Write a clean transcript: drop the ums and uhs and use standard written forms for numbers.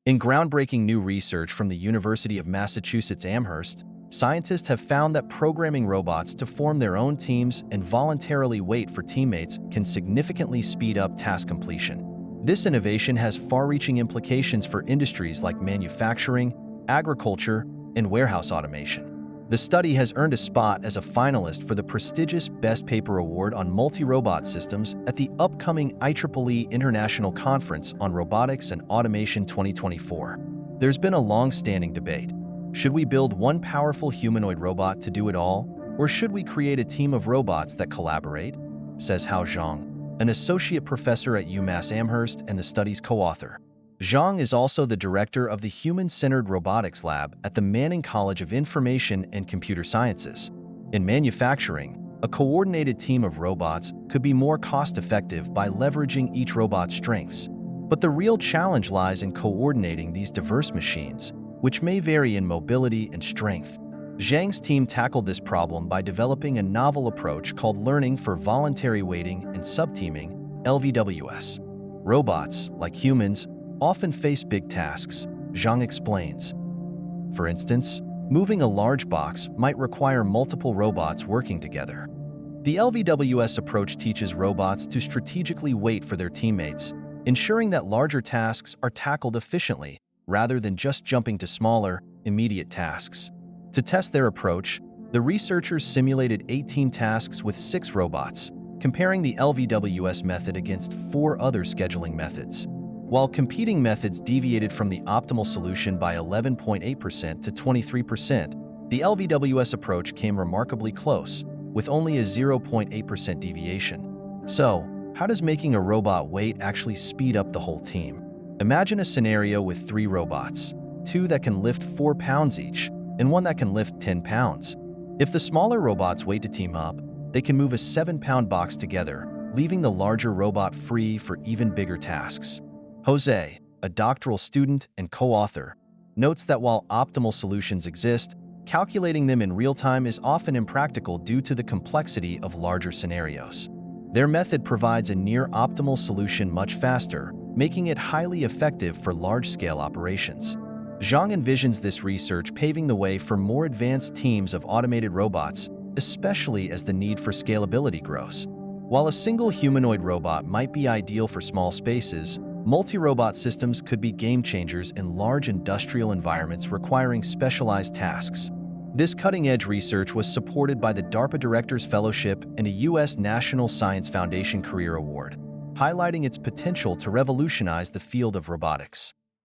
In groundbreaking new research from the University of Massachusetts Amherst, scientists have found that programming robots to form their own teams and voluntarily wait for teammates can significantly speed up task completion. This innovation has far-reaching implications for industries like manufacturing, agriculture, and warehouse automation. The study has earned a spot as a finalist for the prestigious Best Paper Award on Multi-Robot Systems at the upcoming IEEE International Conference on Robotics and Automation 2024. There's been a long-standing debate. Should we build one powerful humanoid robot to do it all, or should we create a team of robots that collaborate? Says Hao Zhang, an associate professor at UMass Amherst and the study's co-author. Zhang is also the director of the Human-Centered Robotics Lab at the Manning College of Information and Computer Sciences. In manufacturing, a coordinated team of robots could be more cost-effective by leveraging each robot's strengths. But the real challenge lies in coordinating these diverse machines, which may vary in mobility and strength. Zhang's team tackled this problem by developing a novel approach called Learning for Voluntary Waiting and Subteaming, LVWS. Robots, like humans, often face big tasks, Zhang explains. For instance, moving a large box might require multiple robots working together. The LVWS approach teaches robots to strategically wait for their teammates, ensuring that larger tasks are tackled efficiently rather than just jumping to smaller, immediate tasks. To test their approach, the researchers simulated 18 tasks with 6 robots, comparing the LVWS method against 4 other scheduling methods. While competing methods deviated from the optimal solution by 11.8% to 23%, the LVWS approach came remarkably close, with only a 0.8% deviation. So, how does making a robot wait actually speed up the whole team? Imagine a scenario with 3 robots, 2 that can lift 4 pounds each, and 1 that can lift 10 pounds. If the smaller robots wait to team up, they can move a 7-pound box together, leaving the larger robot free for even bigger tasks. Jose, a doctoral student and co-author, notes that while optimal solutions exist, calculating them in real time is often impractical due to the complexity of larger scenarios. Their method provides a near-optimal solution much faster, making it highly effective for large-scale operations. Zhang envisions this research paving the way for more advanced teams of automated robots, especially as the need for scalability grows. While a single humanoid robot might be ideal for small spaces, multi-robot systems could be game-changers in large industrial environments requiring specialized tasks. This cutting-edge research was supported by the DARPA Director's Fellowship and a U.S. National Science Foundation Career Award, highlighting its potential to revolutionize the field of robotics.